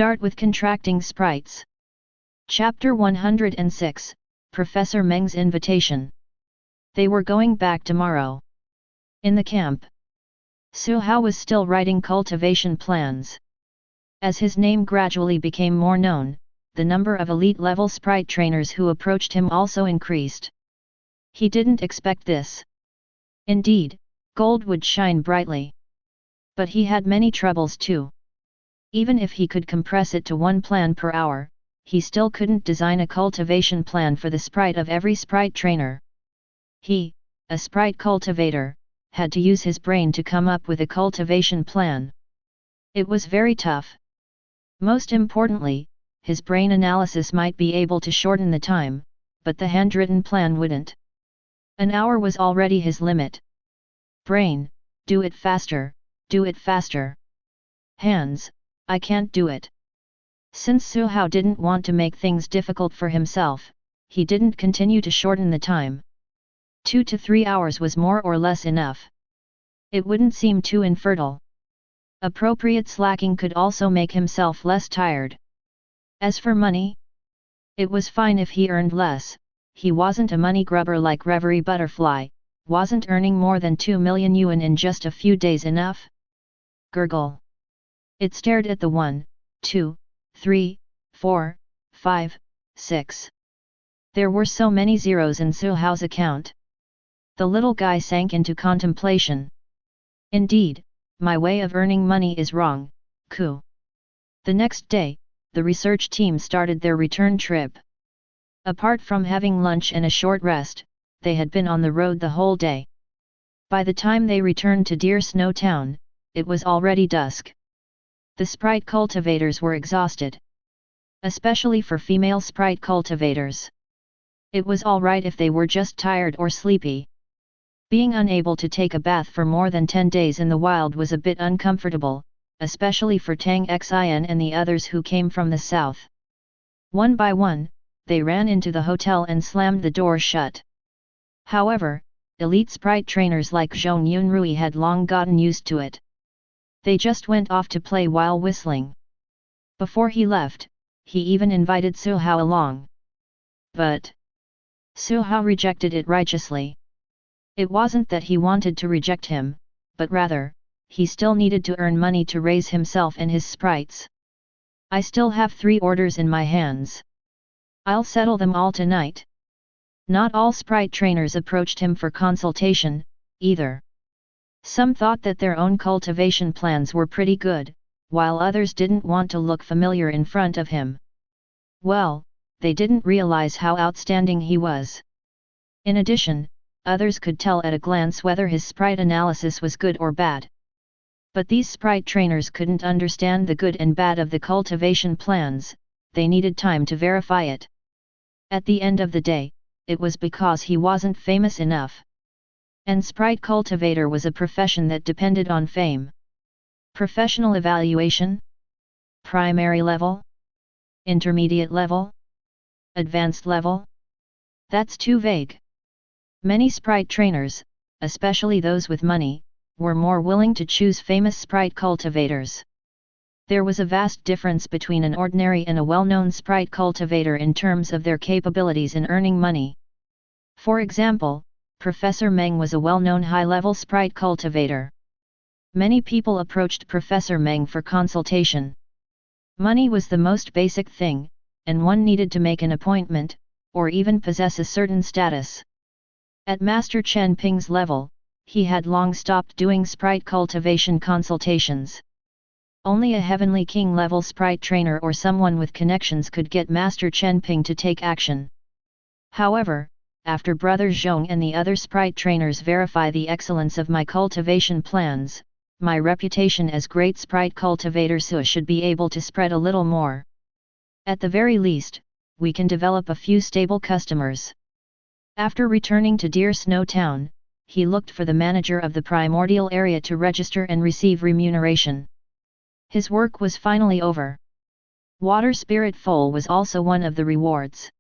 Start with contracting sprites. Chapter 106, Professor Meng's Invitation. They were going back tomorrow. In the camp, Su Hao was still writing cultivation plans. As his name gradually became more known, the number of elite-level sprite trainers who approached him also increased. He didn't expect this. Indeed, gold would shine brightly. But he had many troubles too. Even if he could compress it to one plan per hour, he still couldn't design a cultivation plan for the sprite of every sprite trainer. He, a sprite cultivator, had to use his brain to come up with a cultivation plan. It was very tough. Most importantly, his brain analysis might be able to shorten the time, but the handwritten plan wouldn't. An hour was already his limit. Brain, do it faster, do it faster. Hands, I can't do it. Since Su Hao didn't want to make things difficult for himself, he didn't continue to shorten the time. 2 to 3 hours was more or less enough. It wouldn't seem too infertile. Appropriate slacking could also make himself less tired. As for money, it was fine if he earned less. He wasn't a money grubber like Reverie Butterfly. Wasn't earning more than 2 million yuan in just a few days enough? Gurgle. It stared at the 1, 2, 3, 4, 5, 6. There were so many zeros in Su Hao's account. The little guy sank into contemplation. Indeed, my way of earning money is wrong, Ku. The next day, the research team started their return trip. Apart from having lunch and a short rest, they had been on the road the whole day. By the time they returned to Deer Snow Town, it was already dusk. The sprite cultivators were exhausted. Especially for female sprite cultivators. It was alright if they were just tired or sleepy. Being unable to take a bath for more than 10 days in the wild was a bit uncomfortable, especially for Tang Xin and the others who came from the south. One by one, they ran into the hotel and slammed the door shut. However, elite sprite trainers like Zhong Yunrui had long gotten used to it. They just went off to play while whistling. Before he left, he even invited Su Hao along. But Su Hao rejected it righteously. It wasn't that he wanted to reject him, but rather, he still needed to earn money to raise himself and his sprites. I still have 3 orders in my hands. I'll settle them all tonight. Not all sprite trainers approached him for consultation, either. Some thought that their own cultivation plans were pretty good, while others didn't want to look familiar in front of him. Well, they didn't realize how outstanding he was. In addition, others could tell at a glance whether his sprite analysis was good or bad. But these sprite trainers couldn't understand the good and bad of the cultivation plans, they needed time to verify it. At the end of the day, it was because he wasn't famous enough. And sprite cultivator was a profession that depended on fame. Professional evaluation? Primary level? Intermediate level? Advanced level? That's too vague. Many sprite trainers, especially those with money, were more willing to choose famous sprite cultivators. There was a vast difference between an ordinary and a well-known sprite cultivator in terms of their capabilities in earning money. For example, Professor Meng was a well-known high-level sprite cultivator. Many people approached Professor Meng for consultation. Money was the most basic thing, and one needed to make an appointment, or even possess a certain status. At Master Chen Ping's level, he had long stopped doing sprite cultivation consultations. Only a Heavenly King level sprite trainer or someone with connections could get Master Chen Ping to take action. However, after Brother Zhong and the other sprite trainers verify the excellence of my cultivation plans, my reputation as great sprite cultivator Su should be able to spread a little more. At the very least, we can develop a few stable customers. After returning to Deer Snow Town, he looked for the manager of the primordial area to register and receive remuneration. His work was finally over. Water Spirit Foal was also one of the rewards.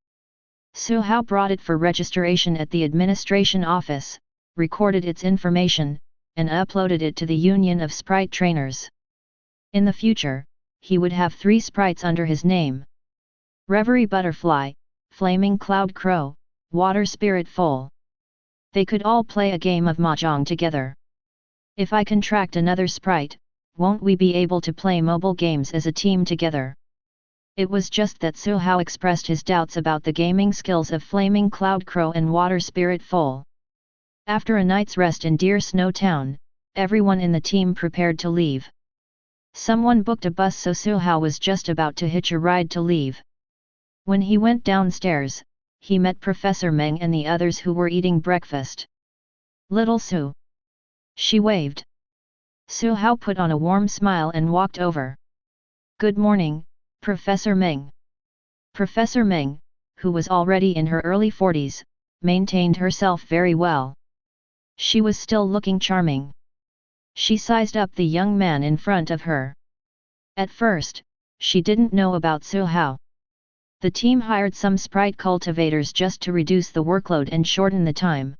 Su Hao brought it for registration at the administration office, recorded its information, and uploaded it to the Union of Sprite Trainers. In the future, he would have 3 sprites under his name: Reverie Butterfly, Flaming Cloud Crow, Water Spirit Foal. They could all play a game of mahjong together. If I contract another sprite, won't we be able to play mobile games as a team together? It was just that Su Hao expressed his doubts about the gaming skills of Flaming Cloud Crow and Water Spirit Foal. After a night's rest in Deer Snow Town, everyone in the team prepared to leave. Someone booked a bus, so Su Hao was just about to hitch a ride to leave. When he went downstairs, he met Professor Meng and the others who were eating breakfast. "Little Su." She waved. Su Hao put on a warm smile and walked over. "Good morning, Professor Meng." Professor Meng, who was already in her early 40s, maintained herself very well. She was still looking charming. She sized up the young man in front of her. At first, she didn't know about Su Hao. The team hired some sprite cultivators just to reduce the workload and shorten the time.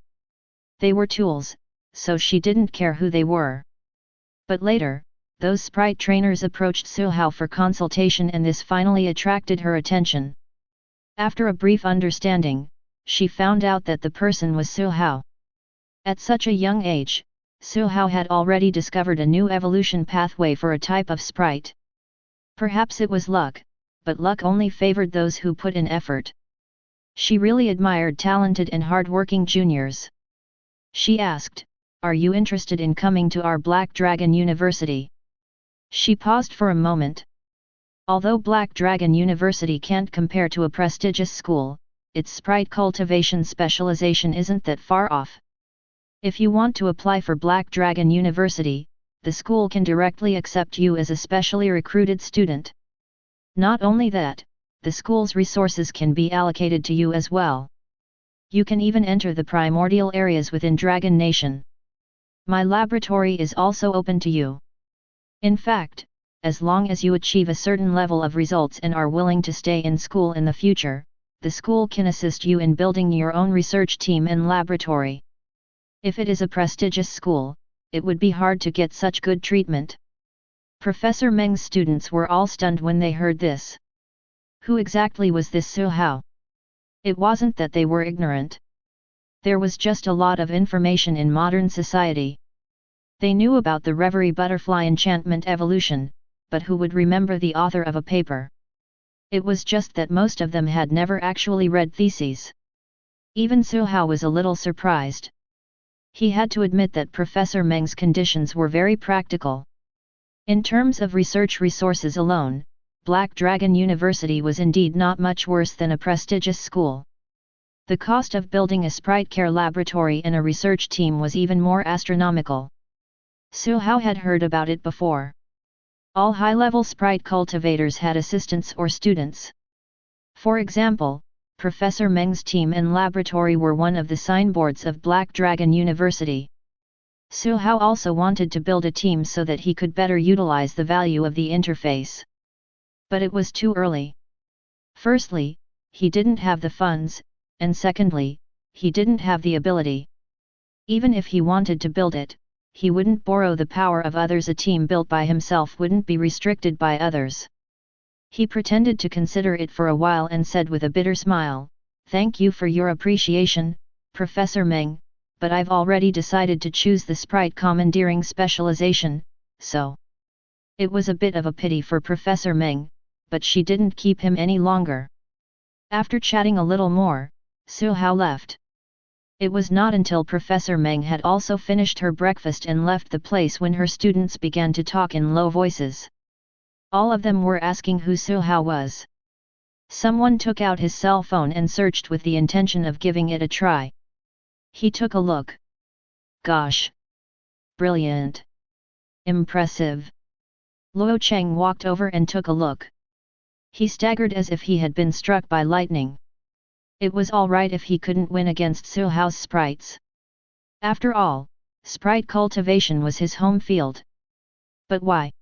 They were tools, so she didn't care who they were. But later, those sprite trainers approached Su Hao for consultation, and this finally attracted her attention. After a brief understanding, she found out that the person was Su Hao. At such a young age, Su Hao had already discovered a new evolution pathway for a type of sprite. Perhaps it was luck, but luck only favored those who put in effort. She really admired talented and hard-working juniors. She asked, "Are you interested in coming to our Black Dragon University?" She paused for a moment. Although Black Dragon University can't compare to a prestigious school, its sprite cultivation specialization isn't that far off. If you want to apply for Black Dragon University, the school can directly accept you as a specially recruited student. Not only that, the school's resources can be allocated to you as well. You can even enter the primordial areas within Dragon Nation. My laboratory is also open to you. In fact, as long as you achieve a certain level of results and are willing to stay in school in the future, the school can assist you in building your own research team and laboratory. If it is a prestigious school, it would be hard to get such good treatment. Professor Meng's students were all stunned when they heard this. Who exactly was this Su Hao? It wasn't that they were ignorant. There was just a lot of information in modern society. They knew about the Reverie Butterfly enchantment evolution, but who would remember the author of a paper? It was just that most of them had never actually read theses. Even Su Hao was a little surprised. He had to admit that Professor Meng's conditions were very practical. In terms of research resources alone, Black Dragon University was indeed not much worse than a prestigious school. The cost of building a sprite care laboratory and a research team was even more astronomical. Su Hao had heard about it before. All high-level sprite cultivators had assistants or students. For example, Professor Meng's team and laboratory were one of the signboards of Black Dragon University. Su Hao also wanted to build a team so that he could better utilize the value of the interface. But it was too early. Firstly, he didn't have the funds, and secondly, he didn't have the ability. Even if he wanted to build it, he wouldn't borrow the power of others. A team built by himself wouldn't be restricted by others. He pretended to consider it for a while and said with a bitter smile, "Thank you for your appreciation, Professor Meng, but I've already decided to choose the sprite commandeering specialization, so..." It was a bit of a pity for Professor Meng, but she didn't keep him any longer. After chatting a little more, Su Hao left. It was not until Professor Meng had also finished her breakfast and left the place when her students began to talk in low voices. All of them were asking who Su Hao was. Someone took out his cell phone and searched with the intention of giving it a try. He took a look. Gosh! Brilliant! Impressive! Luo Cheng walked over and took a look. He staggered as if he had been struck by lightning. It was all right if he couldn't win against Su Hao's sprites. After all, sprite cultivation was his home field. But why?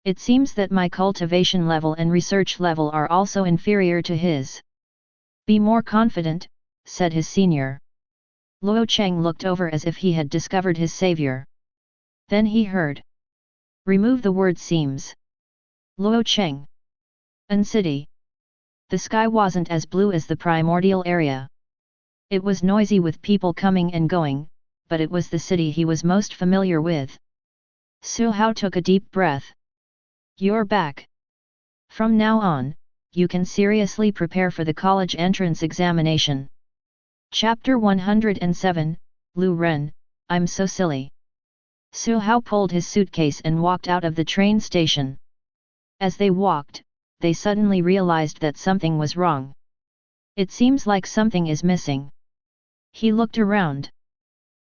It seems that my cultivation level and research level are also inferior to his. Be more confident, said his senior. Luo Cheng looked over as if he had discovered his savior. Then he heard. Remove the word seems. Luo Cheng. An city. The sky wasn't as blue as the primordial area. It was noisy with people coming and going, but it was the city he was most familiar with. Su Hao took a deep breath. You're back. From now on, you can seriously prepare for the college entrance examination. Chapter 107, Liu Ren, I'm so silly. Su Hao pulled his suitcase and walked out of the train station. As they walked, they suddenly realized that something was wrong. It seems like something is missing. He looked around.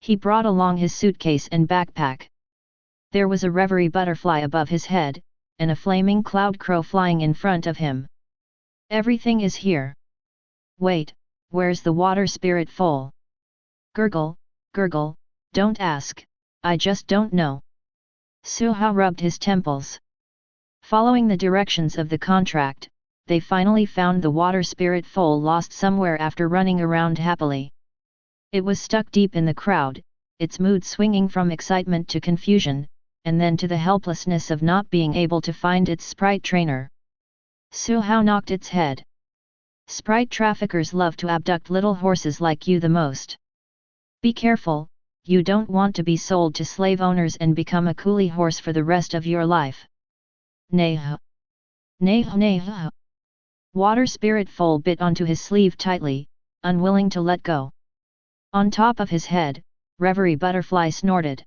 He brought along his suitcase and backpack. There was a reverie butterfly above his head, and a flaming cloud crow flying in front of him. Everything is here. Wait, where's the water spirit foal? Gurgle, gurgle, don't ask, I just don't know. Su Hao rubbed his temples. Following the directions of the contract, they finally found the water spirit foal lost somewhere after running around happily. It was stuck deep in the crowd, its mood swinging from excitement to confusion, and then to the helplessness of not being able to find its sprite trainer. Su Hao knocked its head. Sprite traffickers love to abduct little horses like you the most. Be careful, you don't want to be sold to slave owners and become a coolie horse for the rest of your life. Nay. Nay. Water spirit foal bit onto his sleeve tightly, unwilling to let go. On top of his head, reverie butterfly snorted.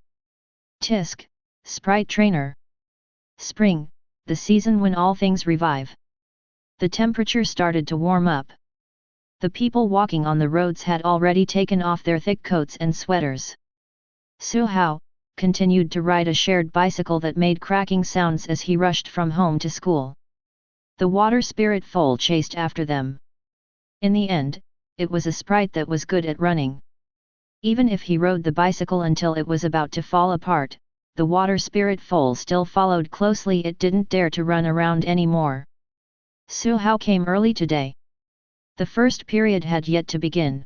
Tisk, sprite trainer. Spring, the season when all things revive. The temperature started to warm up. The people walking on the roads had already taken off their thick coats and sweaters. Su Hao continued to ride a shared bicycle that made cracking sounds as he rushed from home to school. The water spirit foal chased after them. In the end, it was a sprite that was good at running. Even if he rode the bicycle until it was about to fall apart, the water spirit foal still followed closely. It didn't dare to run around anymore. Su Hao came early today. The first period had yet to begin.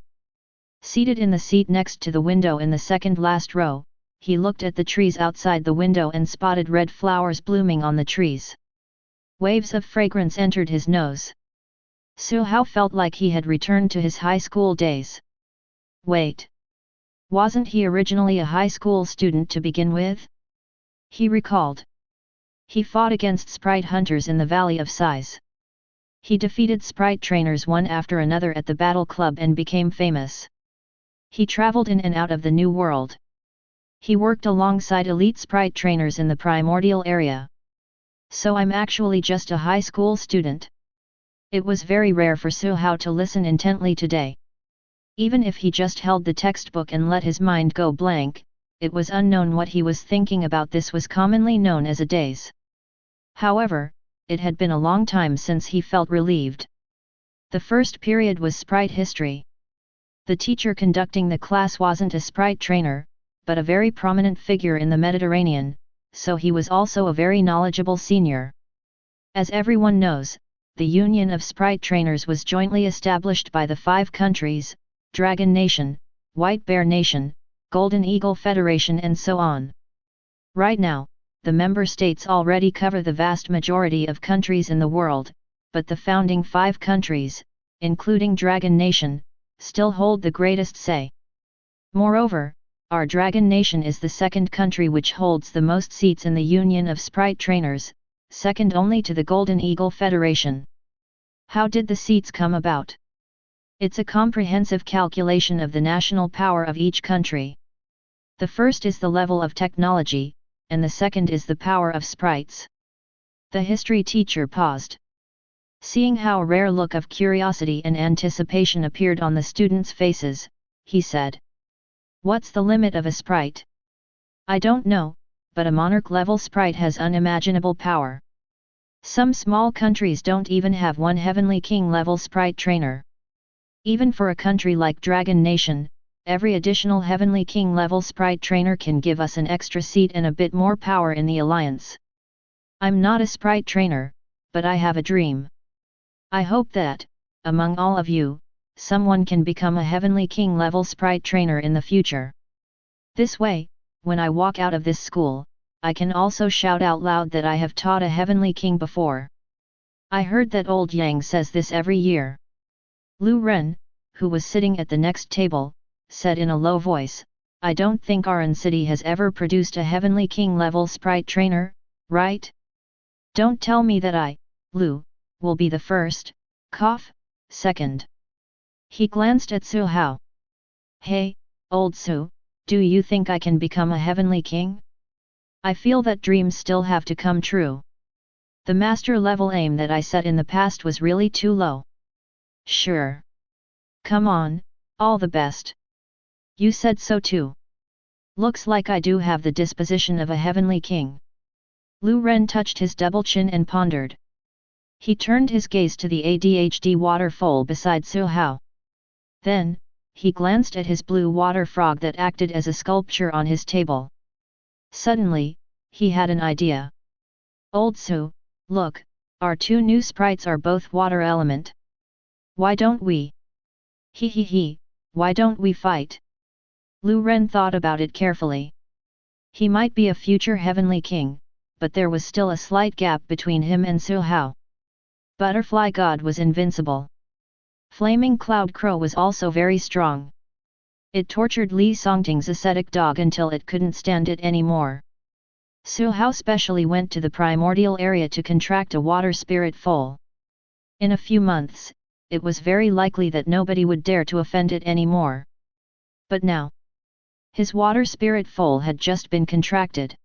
Seated in the seat next to the window in the second last row, he looked at the trees outside the window and spotted red flowers blooming on the trees. Waves of fragrance entered his nose. Su Hao felt like he had returned to his high school days. Wait. Wasn't he originally a high school student to begin with? He recalled. He fought against sprite hunters in the Valley of Sighs. He defeated sprite trainers one after another at the Battle Club and became famous. He traveled in and out of the New World. He worked alongside elite sprite trainers in the primordial area. So I'm actually just a high school student. It was very rare for Su Hao to listen intently today. Even if he just held the textbook and let his mind go blank, it was unknown what he was thinking about. This was commonly known as a daze. However, it had been a long time since he felt relieved. The first period was sprite history. The teacher conducting the class wasn't a sprite trainer, but a very prominent figure in the Mediterranean, so he was also a very knowledgeable senior. As everyone knows, the Union of Sprite Trainers was jointly established by the 5 countries, Dragon Nation, White Bear Nation, Golden Eagle Federation and so on. Right now, the member states already cover the vast majority of countries in the world, but the founding 5 countries, including Dragon Nation, still hold the greatest say. Moreover, our Dragon Nation is the second country which holds the most seats in the Union of Sprite Trainers, second only to the Golden Eagle Federation. How did the seats come about? It's a comprehensive calculation of the national power of each country. The first is the level of technology, and the second is the power of sprites. The history teacher paused. Seeing how a rare look of curiosity and anticipation appeared on the students' faces, he said. What's the limit of a sprite? I don't know, but a monarch-level sprite has unimaginable power. Some small countries don't even have one Heavenly King-level sprite trainer. Even for a country like Dragon Nation, every additional Heavenly King-level sprite trainer can give us an extra seat and a bit more power in the alliance. I'm not a sprite trainer, but I have a dream. I hope that, among all of you, someone can become a Heavenly King-level sprite trainer in the future. This way, when I walk out of this school, I can also shout out loud that I have taught a heavenly king before. I heard that old Yang says this every year. Liu Ren, who was sitting at the next table, said in a low voice, I don't think Aran City has ever produced a heavenly king level sprite trainer, right? Don't tell me that I, Liu, will be the first, cough, second. He glanced at Su Hao. Hey, old Su, do you think I can become a heavenly king? I feel that dreams still have to come true. The master level aim that I set in the past was really too low. Sure. Come on, all the best. You said so too. Looks like I do have the disposition of a heavenly king. Liu Ren touched his double chin and pondered. He turned his gaze to the ADHD waterfall beside Su Hao. Then, he glanced at his blue water frog that acted as a sculpture on his table. Suddenly, he had an idea. Old Su, look, our two new sprites are both water element. Why don't we? He, why don't we fight? Liu Ren thought about it carefully. He might be a future heavenly king, but there was still a slight gap between him and Su Hao. Butterfly God was invincible. Flaming Cloud Crow was also very strong. It tortured Li Songting's ascetic dog until it couldn't stand it anymore. Su Hao specially went to the primordial area to contract a water spirit foal. In a few months, it was very likely that nobody would dare to offend it anymore. But now, his water spirit foal had just been contracted.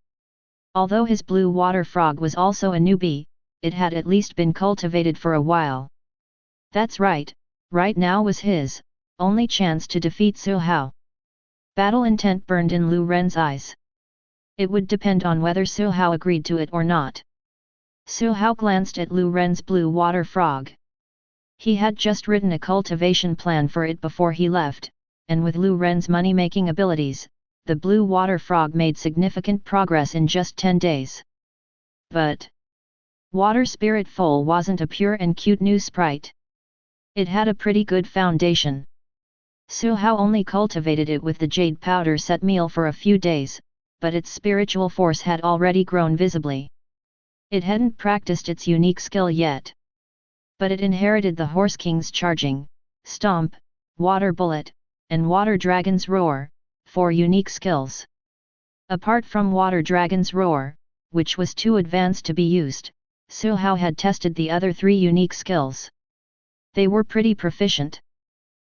Although his blue water frog was also a newbie, it had at least been cultivated for a while. That's right, right now was his only chance to defeat Su Hao. Battle intent burned in Liu Ren's eyes. It would depend on whether Su Hao agreed to it or not. Su Hao glanced at Liu Ren's blue water frog. He had just written a cultivation plan for it before he left, and with Liu Ren's money-making abilities, the blue water frog made significant progress in just 10 days. But Water Spirit Foal wasn't a pure and cute new sprite. It had a pretty good foundation. Su Hao only cultivated it with the jade powder set meal for a few days, but its spiritual force had already grown visibly. It hadn't practiced its unique skill yet. But it inherited the Horse King's Charging, Stomp, Water Bullet, and Water Dragon's Roar, 4 unique skills. Apart from Water Dragon's Roar, which was too advanced to be used, Su Hao had tested the other 3 unique skills. They were pretty proficient.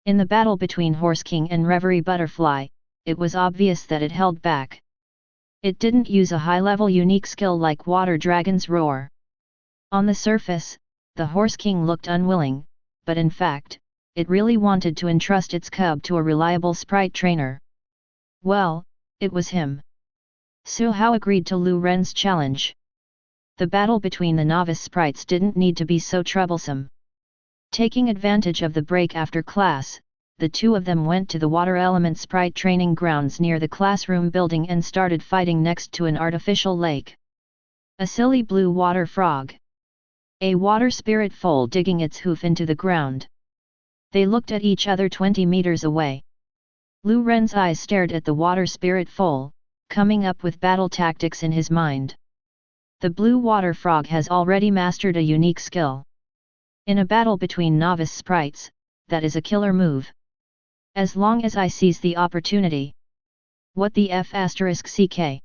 In the battle between Horse King and Reverie Butterfly, it was obvious that it held back. It didn't use a high-level unique skill like Water Dragon's Roar. On the surface, the Horse King looked unwilling, but in fact, it really wanted to entrust its cub to a reliable sprite trainer. Well, it was him. Su Hao agreed to Liu Ren's challenge. The battle between the novice sprites didn't need to be so troublesome. Taking advantage of the break after class, the two of them went to the water element sprite training grounds near the classroom building and started fighting next to an artificial lake. A silly blue water frog. A water spirit foal digging its hoof into the ground. They looked at each other 20 meters away. Liu Ren's eyes stared at the water spirit foal, coming up with battle tactics in his mind. The blue water frog has already mastered a unique skill. In a battle between novice sprites, that is a killer move. As long as I seize the opportunity. What the F***ck?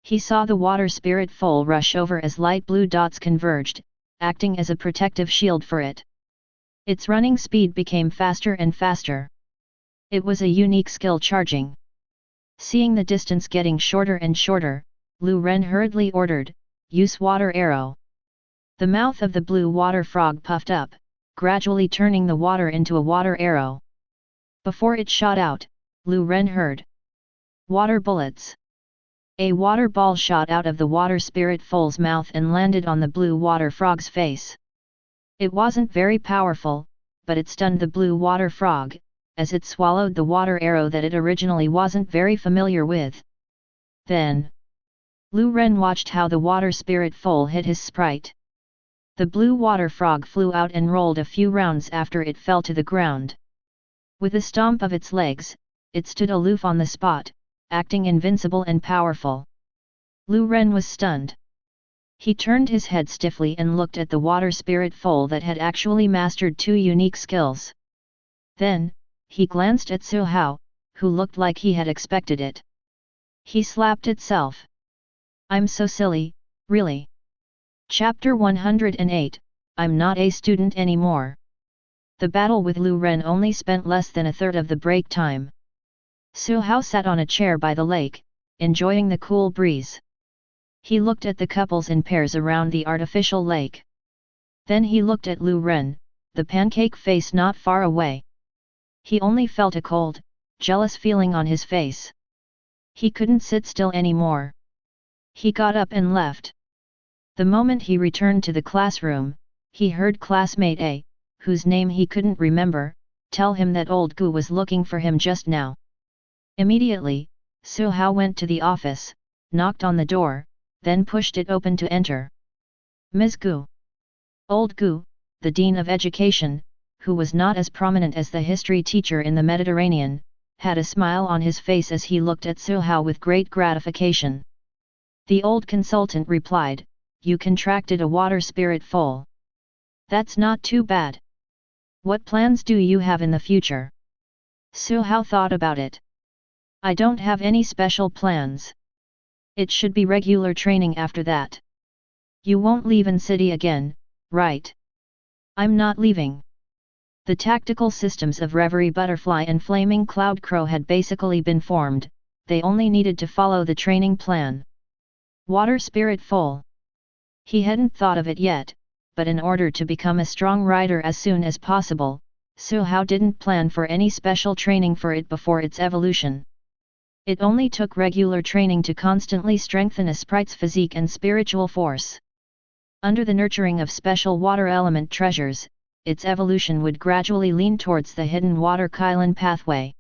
He saw the water spirit foal rush over as light blue dots converged, acting as a protective shield for it. Its running speed became faster and faster. It was a unique skill charging. Seeing the distance getting shorter and shorter, Liu Ren hurriedly ordered, use water arrow. The mouth of the blue water frog puffed up, gradually turning the water into a water arrow. Before it shot out, Liu Ren heard water bullets. A water ball shot out of the water spirit foal's mouth and landed on the blue water frog's face. It wasn't very powerful, but it stunned the blue water frog, as it swallowed the water arrow that it originally wasn't very familiar with. Then, Liu Ren watched how the water spirit foal hit his sprite. The blue water frog flew out and rolled a few rounds after it fell to the ground. With a stomp of its legs, it stood aloof on the spot, acting invincible and powerful. Liu Ren was stunned. He turned his head stiffly and looked at the water spirit foal that had actually mastered 2 unique skills. Then, he glanced at Su Hao, who looked like he had expected it. He slapped itself. I'm so silly, really. Chapter 108, I'm not a student anymore. The battle with Liu Ren only spent less than a third of the break time. Su Hao sat on a chair by the lake, enjoying the cool breeze. He looked at the couples in pairs around the artificial lake. Then he looked at Liu Ren, the pancake face not far away. He only felt a cold, jealous feeling on his face. He couldn't sit still anymore. He got up and left. The moment he returned to the classroom, he heard classmate A, whose name he couldn't remember, tell him that old Gu was looking for him just now. Immediately, Su Hao went to the office, knocked on the door, then pushed it open to enter. Ms. Gu. Old Gu, the Dean of Education, who was not as prominent as the history teacher in the Mediterranean, had a smile on his face as he looked at Su Hao with great gratification. The old consultant replied, "You contracted a water spirit foal. That's not too bad. What plans do you have in the future?" Su Hao thought about it. "I don't have any special plans. It should be regular training after that." "You won't leave in city again, right?" "I'm not leaving." The tactical systems of Reverie Butterfly and Flaming Cloud Crow had basically been formed, they only needed to follow the training plan. Water Spirit Foal. He hadn't thought of it yet, but in order to become a strong rider as soon as possible, Su Hao didn't plan for any special training for it before its evolution. It only took regular training to constantly strengthen a sprite's physique and spiritual force. Under the nurturing of special water element treasures, its evolution would gradually lean towards the hidden water Kylan pathway.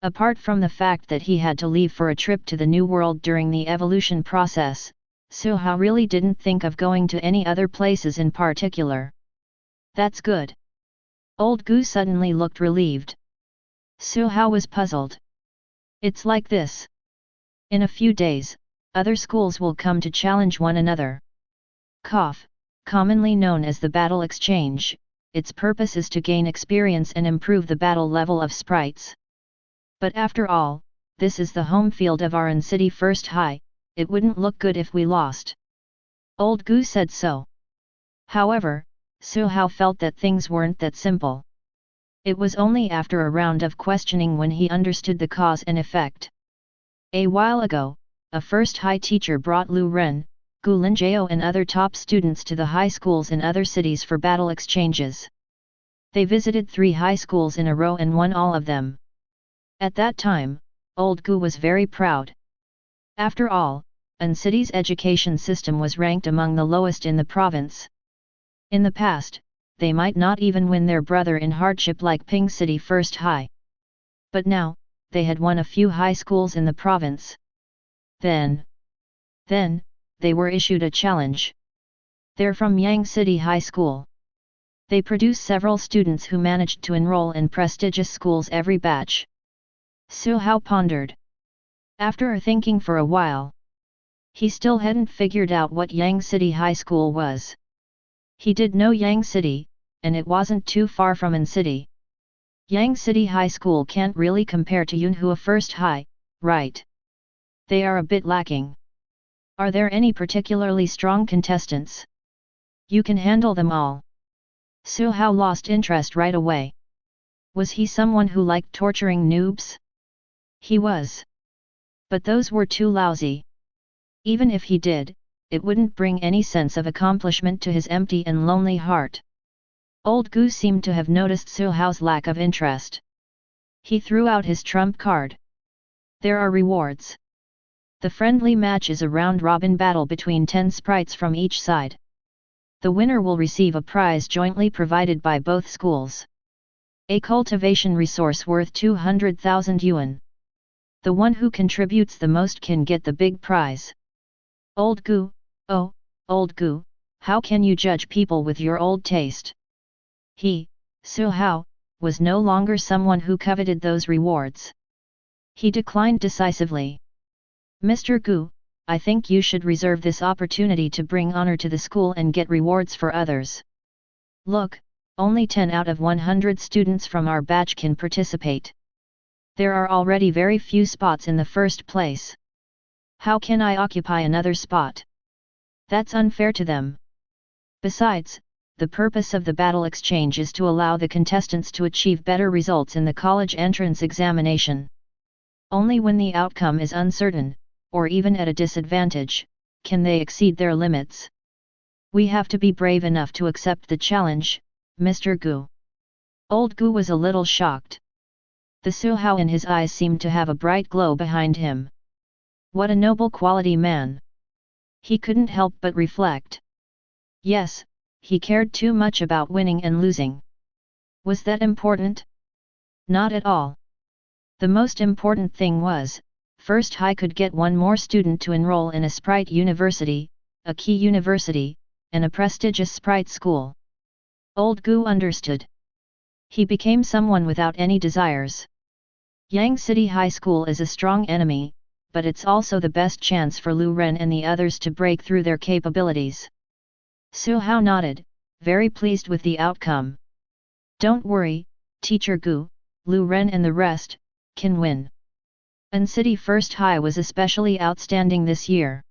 Apart from the fact that he had to leave for a trip to the New World during the evolution process, Su Hao really didn't think of going to any other places in particular. "That's good." Old Gu suddenly looked relieved. Su Hao was puzzled. "It's like this. In a few days, other schools will come to challenge one another. Cough, commonly known as the battle exchange, its purpose is to gain experience and improve the battle level of sprites. But after all, this is the home field of our city First High, it wouldn't look good if we lost." Old Gu said so. However, Su Hao felt that things weren't that simple. It was only after a round of questioning when he understood the cause and effect. A while ago, a First High teacher brought Liu Ren, Gu Linjiao and other top students to the high schools in other cities for battle exchanges. They visited 3 high schools in a row and won all of them. At that time, old Gu was very proud. After all, an city's education system was ranked among the lowest in the province. In the past, they might not even win their brother in hardship like Ping City First High. But now, they had won a few high schools in the province. Then, they were issued a challenge. They're from Yang City High School. They produce several students who managed to enroll in prestigious schools every batch. Su Hao pondered. After thinking for a while, he still hadn't figured out what Yang City High School was. He did know Yang City, and it wasn't too far from An City. Yang City High School can't really compare to Yunhua First High, right? They are a bit lacking. Are there any particularly strong contestants? You can handle them all. Su Hao lost interest right away. Was he someone who liked torturing noobs? He was. But those were too lousy. Even if he did, it wouldn't bring any sense of accomplishment to his empty and lonely heart. Old Gu seemed to have noticed Su Hao's lack of interest. He threw out his trump card. There are rewards. The friendly match is a round-robin battle between 10 sprites from each side. The winner will receive a prize jointly provided by both schools. A cultivation resource worth 200,000 yuan. The one who contributes the most can get the big prize. Old Gu, oh, Old Gu, how can you judge people with your old taste? He, Su Hao, was no longer someone who coveted those rewards. He declined decisively. Mr. Gu, I think you should reserve this opportunity to bring honor to the school and get rewards for others. Look, only 10 out of 100 students from our batch can participate. There are already very few spots in the first place. How can I occupy another spot? That's unfair to them. Besides, the purpose of the battle exchange is to allow the contestants to achieve better results in the college entrance examination. Only when the outcome is uncertain, or even at a disadvantage, can they exceed their limits. We have to be brave enough to accept the challenge, Mr. Gu. Old Gu was a little shocked. The Su Hao in his eyes seemed to have a bright glow behind him. What a noble quality man! He couldn't help but reflect. Yes, he cared too much about winning and losing. Was that important? Not at all. The most important thing was, first Hai could get one more student to enroll in a Sprite university, a key university, and a prestigious Sprite school. Old Gu understood. He became someone without any desires. Yang City High School is a strong enemy, but it's also the best chance for Liu Ren and the others to break through their capabilities. Su Hao nodded, very pleased with the outcome. Don't worry, Teacher Gu, Liu Ren and the rest can win. An City First High was especially outstanding this year.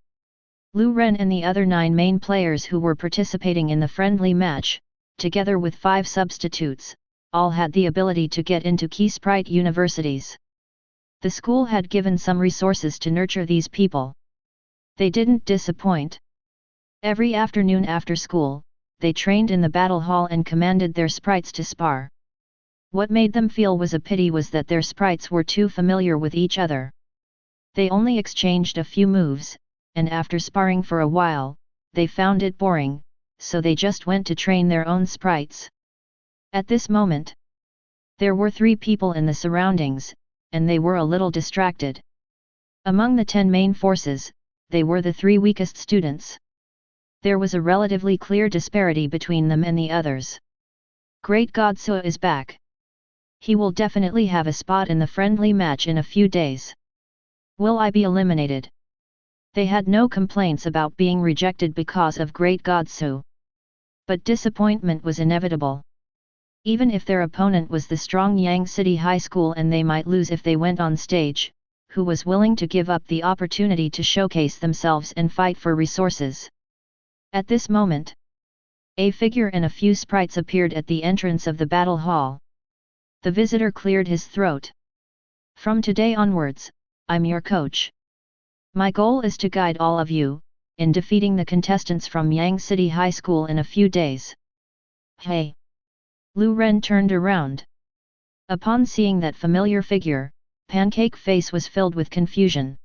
Liu Ren and the other 9 main players who were participating in the friendly match, together with 5 substitutes, all had the ability to get into key Sprite universities. The school had given some resources to nurture these people. They didn't disappoint. Every afternoon after school, they trained in the battle hall and commanded their sprites to spar. What made them feel was a pity was that their sprites were too familiar with each other. They only exchanged a few moves, and after sparring for a while, they found it boring, so they just went to train their own sprites. At this moment, there were 3 people in the surroundings, and they were a little distracted. Among the 10 main forces, they were the 3 weakest students. There was a relatively clear disparity between them and the others. Great God Su is back. He will definitely have a spot in the friendly match in a few days. Will I be eliminated? They had no complaints about being rejected because of Great God Su. But disappointment was inevitable. Even if their opponent was the strong Yang City High School and they might lose if they went on stage, who was willing to give up the opportunity to showcase themselves and fight for resources? At this moment, a figure and a few sprites appeared at the entrance of the battle hall. The visitor cleared his throat. From today onwards, I'm your coach. My goal is to guide all of you, in defeating the contestants from Yang City High School in a few days. Hey! Liu Ren turned around. Upon seeing that familiar figure, Pancake Face was filled with confusion.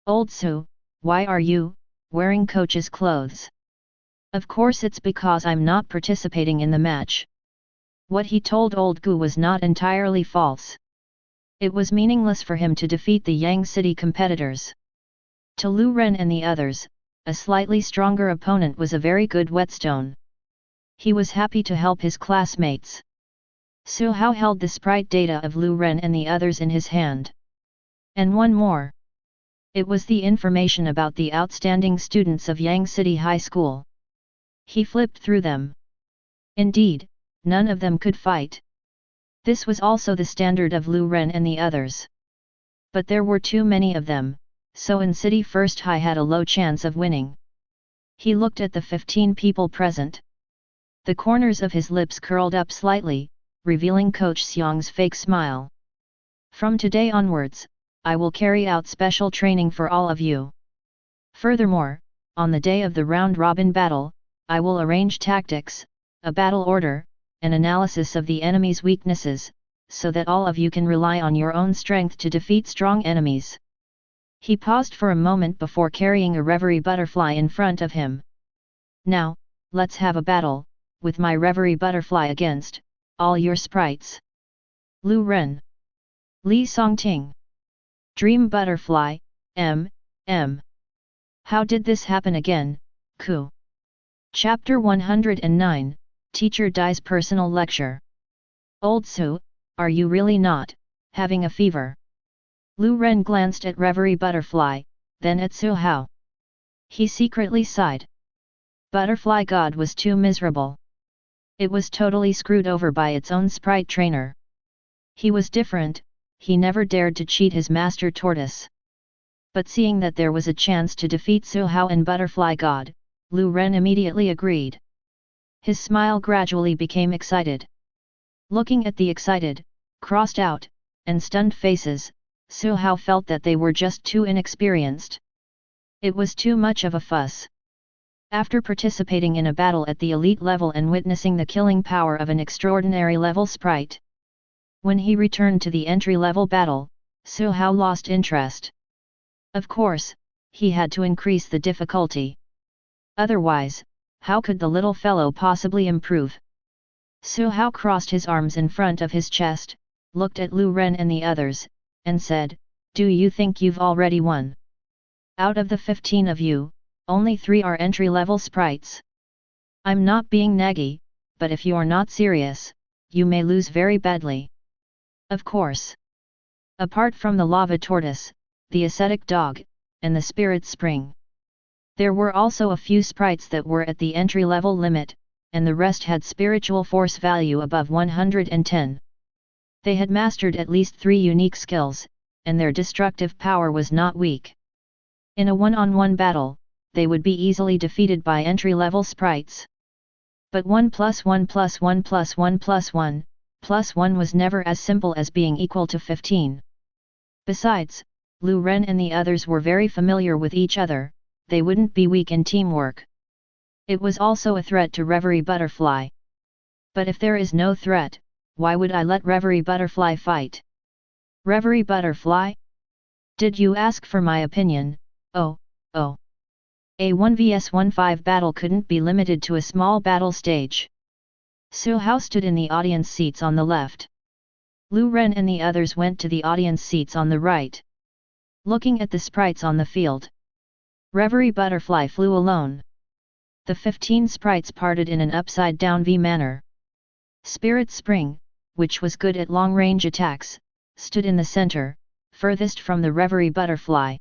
Old Su, why are you wearing coach's clothes? Of course it's because I'm not participating in the match. What he told Old Gu was not entirely false. It was meaningless for him to defeat the Yang City competitors. To Liu Ren and the others, a slightly stronger opponent was a very good whetstone. He was happy to help his classmates. Su Hao held the sprite data of Liu Ren and the others in his hand. And one more. It was the information about the outstanding students of Yang City High School. He flipped through them. Indeed, none of them could fight. This was also the standard of Liu Ren and the others. But there were too many of them, so An City First High had a low chance of winning. He looked at the 15 people present. The corners of his lips curled up slightly, revealing Coach Xiang's fake smile. From today onwards, I will carry out special training for all of you. Furthermore, on the day of the round-robin battle, I will arrange tactics, a battle order, an analysis of the enemy's weaknesses, so that all of you can rely on your own strength to defeat strong enemies. He paused for a moment before carrying a reverie butterfly in front of him. Now, let's have a battle, with my reverie butterfly against all your sprites. Liu Ren. Li Songting. Dream Butterfly, M. How did this happen again, Ku? Chapter 109, Teacher Dai's Personal Lecture. Old Su, are you really not having a fever? Liu Ren glanced at Reverie Butterfly, then at Su Hao. He secretly sighed. Butterfly God was too miserable. It was totally screwed over by its own sprite trainer. He was different, he never dared to cheat his master tortoise. But seeing that there was a chance to defeat Su Hao and Butterfly God, Liu Ren immediately agreed. His smile gradually became excited. Looking at the excited, crossed out, and stunned faces, Su Hao felt that they were just too inexperienced. It was too much of a fuss. After participating in a battle at the elite level and witnessing the killing power of an extraordinary level sprite, when he returned to the entry-level battle, Su Hao lost interest. Of course, he had to increase the difficulty. Otherwise, how could the little fellow possibly improve? Su Hao crossed his arms in front of his chest, looked at Liu Ren and the others, and said, "Do you think you've already won? Out of the 15 of you, only 3 are entry-level sprites. I'm not being naggy, but if you're not serious, you may lose very badly." Of course. Apart from the lava tortoise, the ascetic dog, and the spirit spring, there were also a few sprites that were at the entry-level limit, and the rest had spiritual force value above 110. They had mastered at least 3 unique skills, and their destructive power was not weak. In a one-on-one battle, they would be easily defeated by entry-level sprites. But 1 + 1 + 1 + 1 + 1, +1 was never as simple as being equal to 15. Besides, Liu Ren and the others were very familiar with each other, they wouldn't be weak in teamwork. It was also a threat to Reverie Butterfly. But if there is no threat, why would I let Reverie Butterfly fight? Reverie Butterfly? Did you ask for my opinion? Oh. A 1vs15 battle couldn't be limited to a small battle stage. Su Hao stood in the audience seats on the left. Liu Ren and the others went to the audience seats on the right. Looking at the sprites on the field, Reverie Butterfly flew alone. The 15 sprites parted in an upside-down V manner. Spirit Spring, which was good at long-range attacks, stood in the center, furthest from the Reverie Butterfly.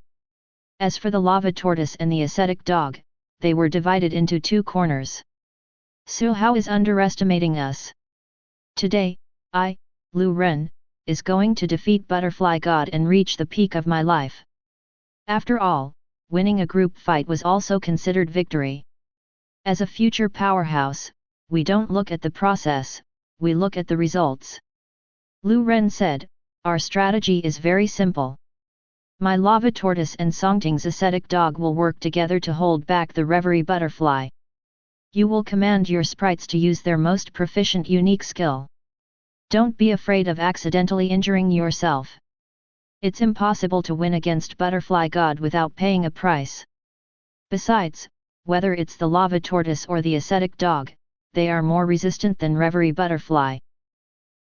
As for the lava tortoise and the ascetic dog, they were divided into 2 corners. Su Hao is underestimating us. Today, I, Liu Ren, is going to defeat Butterfly God and reach the peak of my life. After all, winning a group fight was also considered victory. As a future powerhouse, we don't look at the process, we look at the results. Liu Ren said, "Our strategy is very simple. My lava tortoise and Songting's ascetic dog will work together to hold back the Reverie Butterfly. You will command your sprites to use their most proficient unique skill. Don't be afraid of accidentally injuring yourself. It's impossible to win against Butterfly God without paying a price. Besides, whether it's the lava tortoise or the ascetic dog, they are more resistant than Reverie Butterfly.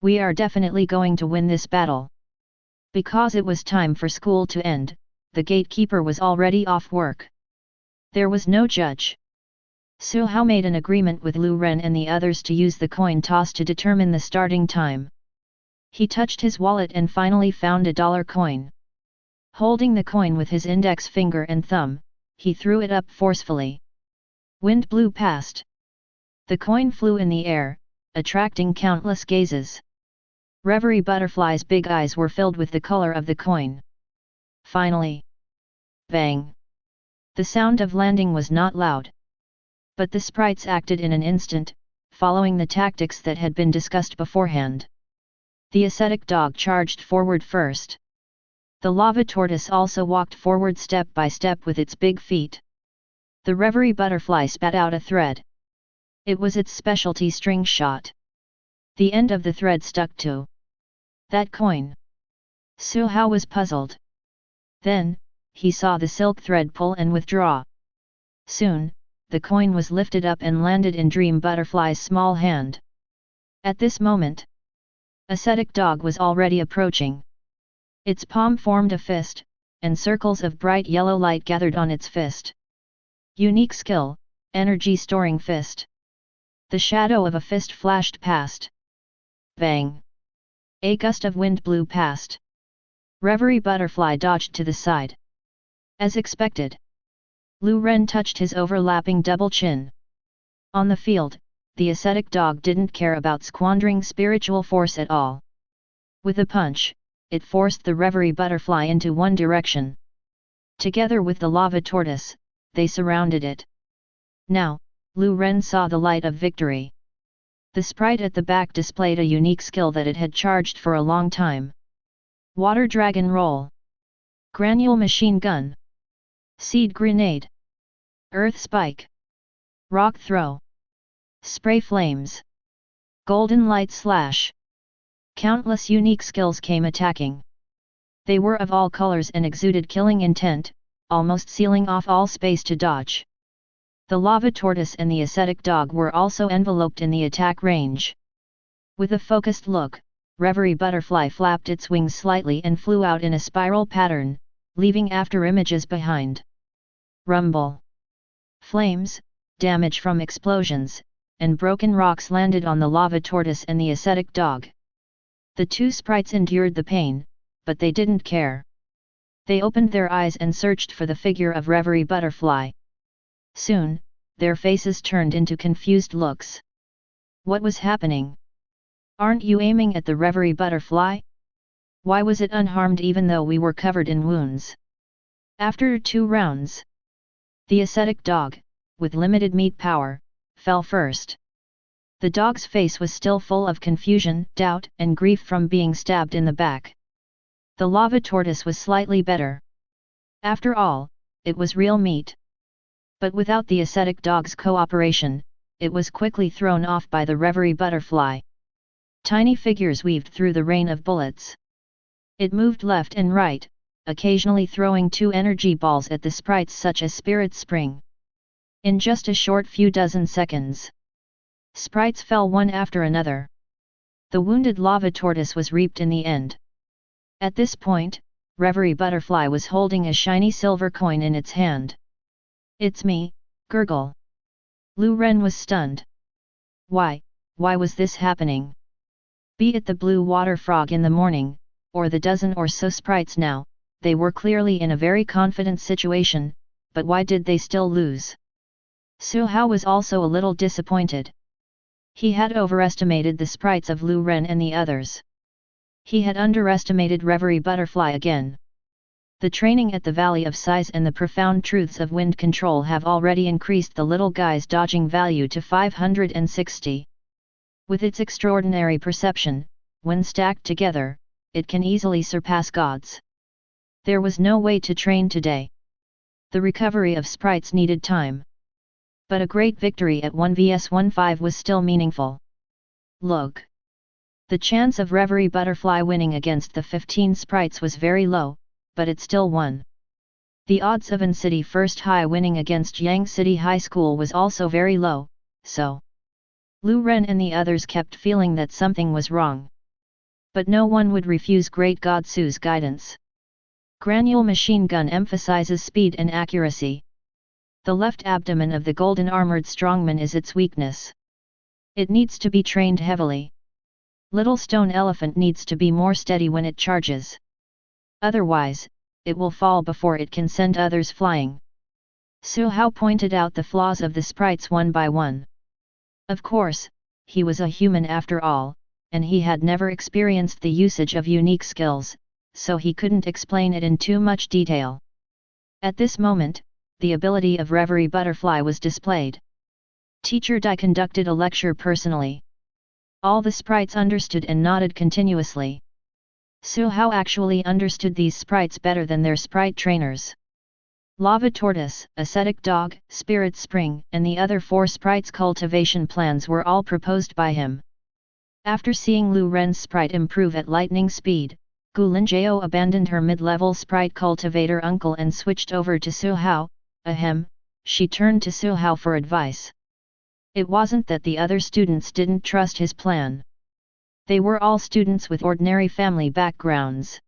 We are definitely going to win this battle." Because it was time for school to end, the gatekeeper was already off work. There was no judge. Su Hao made an agreement with Liu Ren and the others to use the coin toss to determine the starting time. He touched his wallet and finally found a dollar coin. Holding the coin with his index finger and thumb, he threw it up forcefully. Wind blew past. The coin flew in the air, attracting countless gazes. Reverie Butterfly's big eyes were filled with the color of the coin. Finally, bang! The sound of landing was not loud. But the sprites acted in an instant, following the tactics that had been discussed beforehand. The ascetic dog charged forward first. The lava tortoise also walked forward step by step with its big feet. The Reverie Butterfly spat out a thread. It was its specialty string shot. The end of the thread stuck to that coin. Su Hao was puzzled. Then, he saw the silk thread pull and withdraw. Soon, the coin was lifted up and landed in Dream Butterfly's small hand. At this moment, ascetic dog was already approaching. Its palm formed a fist, and circles of bright yellow light gathered on its fist. Unique skill, energy storing fist. The shadow of a fist flashed past. Bang! A gust of wind blew past. Reverie Butterfly dodged to the side. As expected, Liu Ren touched his overlapping double chin. On the field, the ascetic dog didn't care about squandering spiritual force at all. With a punch, it forced the reverie butterfly into one direction. Together with the lava tortoise, they surrounded it. Now, Liu Ren saw the light of victory. The sprite at the back displayed a unique skill that it had charged for a long time. Water Dragon Roll. Granule Machine Gun. Seed Grenade. Earth Spike. Rock Throw. Spray Flames. Golden Light Slash. Countless unique skills came attacking. They were of all colors and exuded killing intent, almost sealing off all space to dodge. The lava tortoise and the ascetic dog were also enveloped in the attack range. With a focused look, Reverie Butterfly flapped its wings slightly and flew out in a spiral pattern, leaving after images behind. Rumble. Flames, damage from explosions, and broken rocks landed on the lava tortoise and the ascetic dog. The two sprites endured the pain, but they didn't care. They opened their eyes and searched for the figure of Reverie Butterfly. Soon, their faces turned into confused looks. What was happening? Aren't you aiming at the Reverie Butterfly? Why was it unharmed even though we were covered in wounds? After 2 rounds, the ascetic dog, with limited meat power, fell first. The dog's face was still full of confusion, doubt, and grief from being stabbed in the back. The lava tortoise was slightly better. After all, it was real meat. But without the ascetic dog's cooperation, it was quickly thrown off by the Reverie Butterfly. Tiny figures weaved through the rain of bullets. It moved left and right, occasionally throwing 2 energy balls at the sprites such as Spirit Spring. In just a short few dozen seconds, sprites fell one after another. The wounded lava tortoise was reaped in the end. At this point, Reverie Butterfly was holding a shiny silver coin in its hand. "It's me, Gurgle." Liu Ren was stunned. Why was this happening? Be it the blue water frog in the morning, or the dozen or so sprites now, they were clearly in a very confident situation, but why did they still lose? Su Hao was also a little disappointed. He had overestimated the sprites of Liu Ren and the others. He had underestimated Reverie Butterfly again. The training at the Valley of Size and the profound truths of wind control have already increased the little guy's dodging value to 560. With its extraordinary perception, when stacked together, it can easily surpass gods. There was no way to train today. The recovery of sprites needed time. But a great victory at 1 vs 15 was still meaningful. Look! The chance of Reverie Butterfly winning against the 15 sprites was very low, but it still won. The odds of An City First High winning against Yang City High School was also very low, so Liu Ren and the others kept feeling that something was wrong. But no one would refuse Great God Su's guidance. Granule Machine Gun emphasizes speed and accuracy. The left abdomen of the golden armored strongman is its weakness. It needs to be trained heavily. Little Stone Elephant needs to be more steady when it charges. Otherwise, it will fall before it can send others flying. Su Hao pointed out the flaws of the sprites one by one. Of course, he was a human after all, and he had never experienced the usage of unique skills, so he couldn't explain it in too much detail. At this moment, the ability of Reverie Butterfly was displayed. Teacher Dai conducted a lecture personally. All the sprites understood and nodded continuously. Su Hao actually understood these sprites better than their sprite trainers. Lava Tortoise, Ascetic Dog, Spirit Spring, and the other 4 sprites' cultivation plans were all proposed by him. After seeing Liu Ren's sprite improve at lightning speed, Gu Linjiao abandoned her mid-level sprite cultivator uncle and switched over to Su Hao. Ahem, she turned to Su Hao for advice. It wasn't that the other students didn't trust his plan. They were all students with ordinary family backgrounds.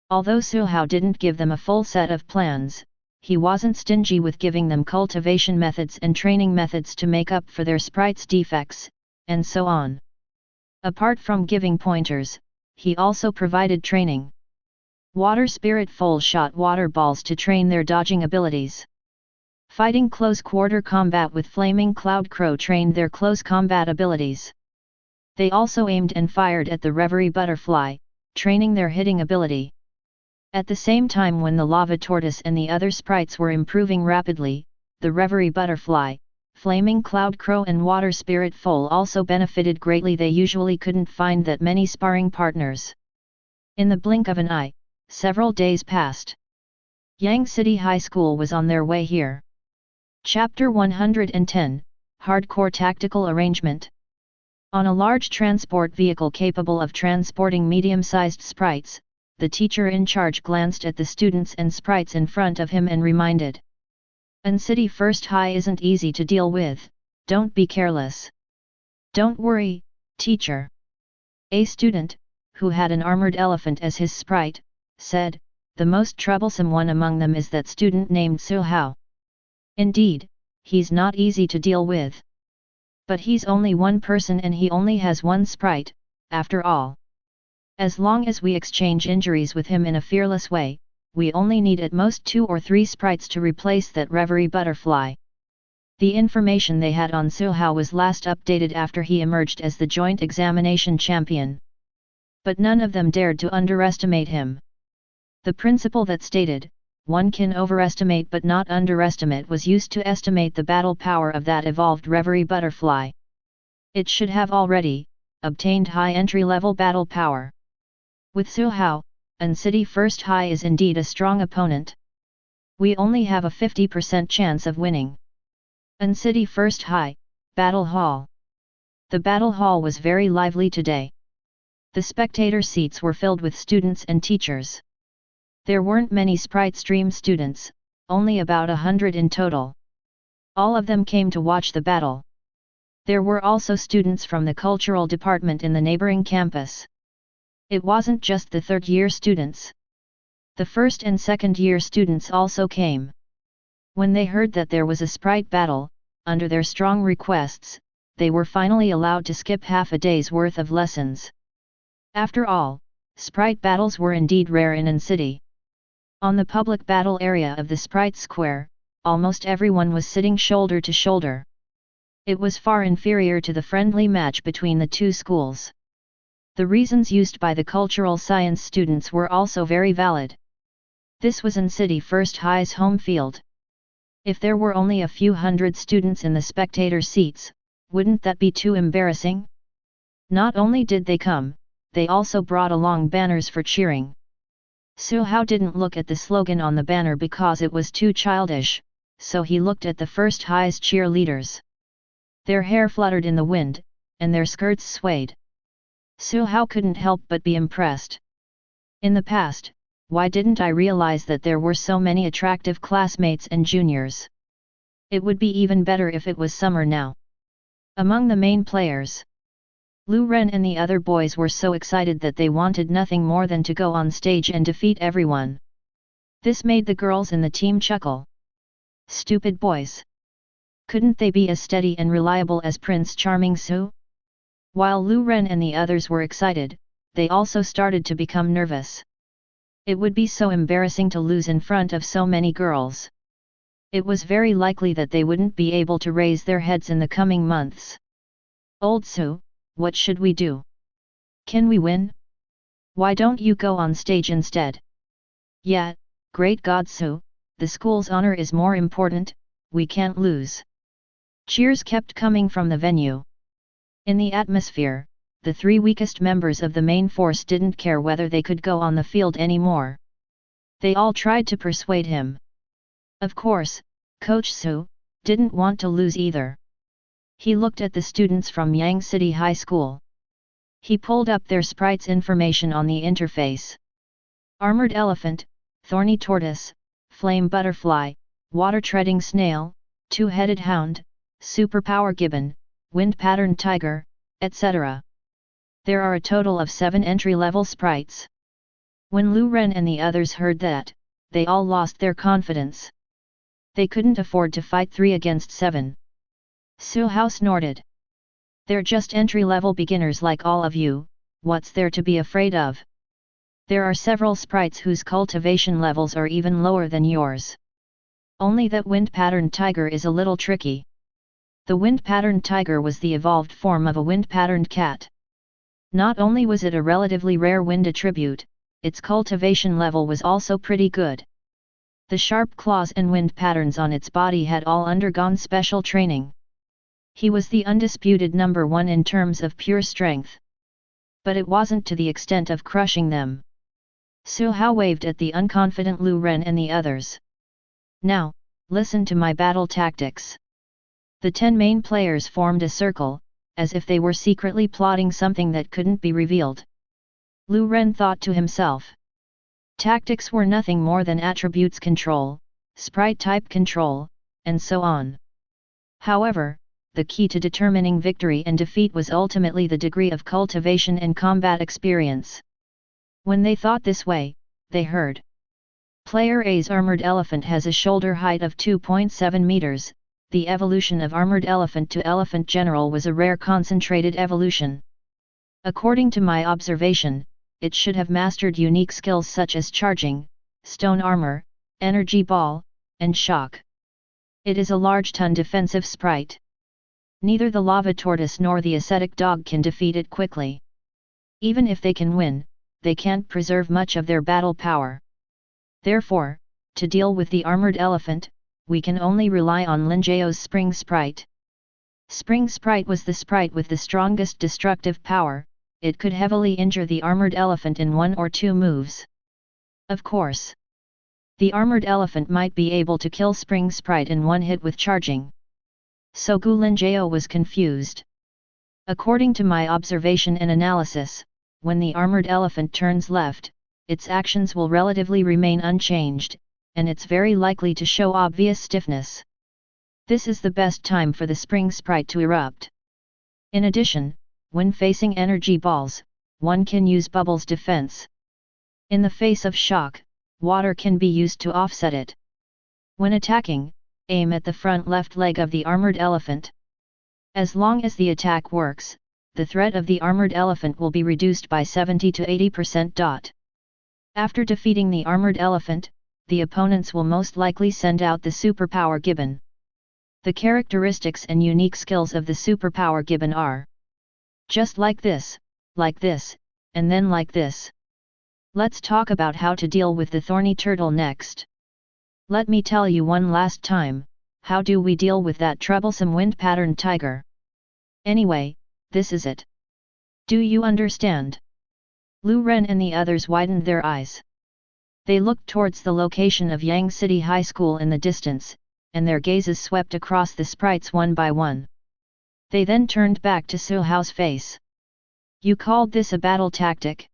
Although Su Hao didn't give them a full set of plans, he wasn't stingy with giving them cultivation methods and training methods to make up for their sprites' defects, and so on. Apart from giving pointers, he also provided training. Water Spirit Foal shot water balls to train their dodging abilities. Fighting close-quarter combat with Flaming Cloud Crow trained their close combat abilities. They also aimed and fired at the Reverie Butterfly, training their hitting ability. At the same time, when the Lava Tortoise and the other sprites were improving rapidly, the Reverie Butterfly, Flaming Cloud Crow and Water Spirit Foal also benefited greatly. They usually couldn't find that many sparring partners. In the blink of an eye, several days passed. Yang City High School was on their way here. Chapter 110, Hardcore Tactical Arrangement. On a large transport vehicle capable of transporting medium-sized sprites, the teacher in charge glanced at the students and sprites in front of him and reminded. An City First High isn't easy to deal with, don't be careless. Don't worry, teacher. A student, who had an armored elephant as his sprite, said, the most troublesome one among them is that student named Su Hao. Indeed, he's not easy to deal with. But he's only one person and he only has one sprite, after all. As long as we exchange injuries with him in a fearless way, we only need at most 2 or 3 sprites to replace that Reverie Butterfly. The information they had on Su Hao was last updated after he emerged as the joint examination champion. But none of them dared to underestimate him. The principle that stated, one can overestimate but not underestimate, was used to estimate the battle power of that evolved Reverie Butterfly. It should have already obtained high entry-level battle power. With Su Hao, An City First High is indeed a strong opponent. We only have a 50% chance of winning. An City First High, Battle Hall. The battle hall was very lively today. The spectator seats were filled with students and teachers. There weren't many Sprite Stream students, only about 100 in total. All of them came to watch the battle. There were also students from the cultural department in the neighboring campus. It wasn't just the third-year students. The first and second-year students also came. When they heard that there was a Sprite battle, under their strong requests, they were finally allowed to skip half a day's worth of lessons. After all, Sprite battles were indeed rare in An City. On the public battle area of the Sprite Square, almost everyone was sitting shoulder to shoulder. It was far inferior to the friendly match between the two schools. The reasons used by the cultural science students were also very valid. This was An City First High's home field. If there were only a few hundred students in the spectator seats, wouldn't that be too embarrassing? Not only did they come, they also brought along banners for cheering. Su Hao didn't look at the slogan on the banner because it was too childish, so he looked at the First High's cheerleaders. Their hair fluttered in the wind, and their skirts swayed. Su Hao couldn't help but be impressed. In the past, why didn't I realize that there were so many attractive classmates and juniors? It would be even better if it was summer now. Among the main players, Liu Ren and the other boys were so excited that they wanted nothing more than to go on stage and defeat everyone. This made the girls in the team chuckle. Stupid boys! Couldn't they be as steady and reliable as Prince Charming Su? While Liu Ren and the others were excited, they also started to become nervous. It would be so embarrassing to lose in front of so many girls. It was very likely that they wouldn't be able to raise their heads in the coming months. Old Su, what should we do? Can we win? Why don't you go on stage instead? Yeah, great God Su, the school's honor is more important, we can't lose. Cheers kept coming from the venue. In the atmosphere, the 3 weakest members of the main force didn't care whether they could go on the field anymore. They all tried to persuade him. Of course, Coach Su didn't want to lose either. He looked at the students from Yang City High School. He pulled up their sprites information on the interface. Armored Elephant, Thorny Tortoise, Flame Butterfly, Water-Treading Snail, Two-Headed Hound, Superpower Gibbon, Wind Pattern Tiger, etc. There are a total of 7 entry-level sprites. When Liu Ren and the others heard that, they all lost their confidence. They couldn't afford to fight 3 against 7. Su Hao snorted. They're just entry-level beginners like all of you, what's there to be afraid of? There are several sprites whose cultivation levels are even lower than yours. Only that wind-patterned tiger is a little tricky. The wind-patterned tiger was the evolved form of a wind-patterned cat. Not only was it a relatively rare wind attribute, its cultivation level was also pretty good. The sharp claws and wind patterns on its body had all undergone special training. He was the undisputed number one in terms of pure strength. But it wasn't to the extent of crushing them. Su Hao waved at the unconfident Liu Ren and the others. Now, listen to my battle tactics. The 10 main players formed a circle, as if they were secretly plotting something that couldn't be revealed. Liu Ren thought to himself. Tactics were nothing more than attributes control, sprite type control, and so on. However, the key to determining victory and defeat was ultimately the degree of cultivation and combat experience. When they thought this way, they heard. Player A's armored elephant has a shoulder height of 2.7 meters, the evolution of armored elephant to elephant general was a rare concentrated evolution. According to my observation, it should have mastered unique skills such as charging, stone armor, energy ball, and shock. It is a large ton defensive sprite. Neither the lava tortoise nor the ascetic dog can defeat it quickly. Even if they can win, they can't preserve much of their battle power. Therefore, to deal with the armored elephant, we can only rely on Lin Jiao's Spring Sprite. Spring Sprite was the sprite with the strongest destructive power. It could heavily injure the armored elephant in 1 or 2 moves. Of course, the armored elephant might be able to kill Spring Sprite in 1 hit with charging. So Gu Linjiao was confused. According to my observation and analysis, when the armored elephant turns left, its actions will relatively remain unchanged, and it's very likely to show obvious stiffness. This is the best time for the Spring Sprite to erupt. In addition, when facing energy balls, one can use Bubble's defense. In the face of shock, water can be used to offset it. When attacking, aim at the front left leg of the armored elephant. As long as the attack works, the threat of the armored elephant will be reduced by 70 to 80%. After defeating the armored elephant, the opponents will most likely send out the superpower gibbon. The characteristics and unique skills of the superpower gibbon are just like this, and then like this. Let's talk about how to deal with the thorny turtle next. Let me tell you one last time, how do we deal with that troublesome wind-patterned tiger? Anyway, this is it. Do you understand? Liu Ren and the others widened their eyes. They looked towards the location of Yang City High School in the distance, and their gazes swept across the sprites one by one. They then turned back to Su Hao's face. You called this a battle tactic?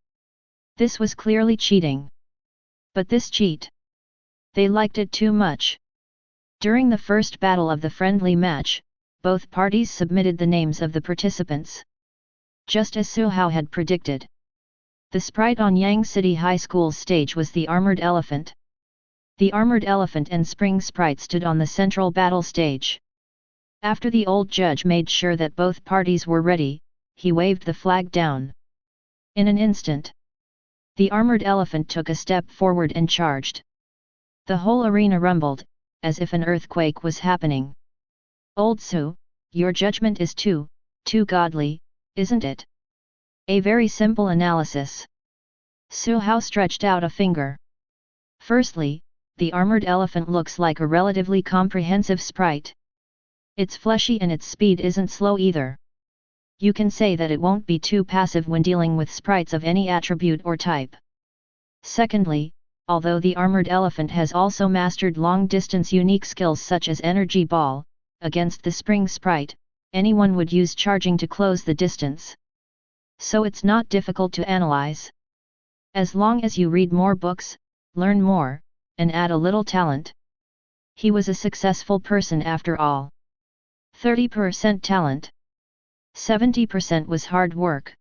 This was clearly cheating. But this cheat. They liked it too much. During the first battle of the friendly match, both parties submitted the names of the participants. Just as Su Hao had predicted. The sprite on Yang City High School's stage was the armored elephant. The armored elephant and Spring Sprite stood on the central battle stage. After the old judge made sure that both parties were ready, he waved the flag down. In an instant, the armored elephant took a step forward and charged. The whole arena rumbled, as if an earthquake was happening. Old Su, your judgment is too godly, isn't it? A very simple analysis. Su Hao stretched out a finger. Firstly, the armored elephant looks like a relatively comprehensive sprite. It's fleshy and its speed isn't slow either. You can say that it won't be too passive when dealing with sprites of any attribute or type. Secondly, although the armored elephant has also mastered long-distance unique skills such as energy ball, against the Spring Sprite, anyone would use charging to close the distance. So it's not difficult to analyze. As long as you read more books, learn more, and add a little talent. He was a successful person after all. 30% talent. 70% was hard work.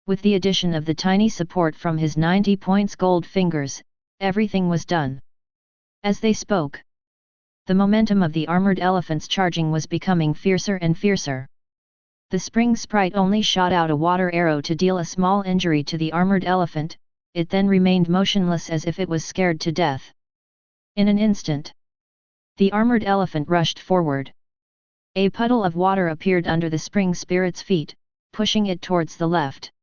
With the addition of the tiny support from his 90 points gold fingers, everything was done. As they spoke, the momentum of the armored elephant's charging was becoming fiercer and fiercer. The Spring Sprite only shot out a water arrow to deal a small injury to the armored elephant, it then remained motionless as if it was scared to death. In an instant, The armored elephant rushed forward. A puddle of water appeared under the spring spirit's feet, pushing it towards the left.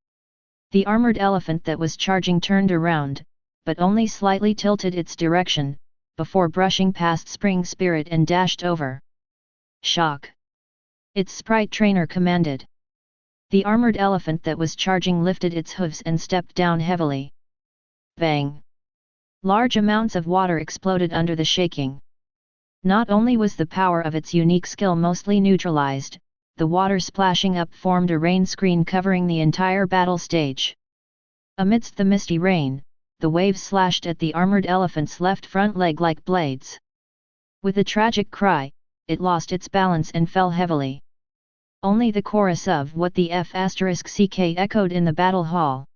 The armored elephant that was charging turned around, but only slightly tilted its direction, before brushing past spring spirit and dashed over. Shock! Its sprite trainer commanded. The armored elephant that was charging lifted its hooves and stepped down heavily. Bang! Large amounts of water exploded under the shaking. Not only was the power of its unique skill mostly neutralized, the water splashing up formed a rain screen covering the entire battle stage. Amidst the misty rain, the waves slashed at the armored elephant's left front leg like blades. With a tragic cry, it lost its balance and fell heavily. Only the chorus of "What the F***" echoed in the battle hall.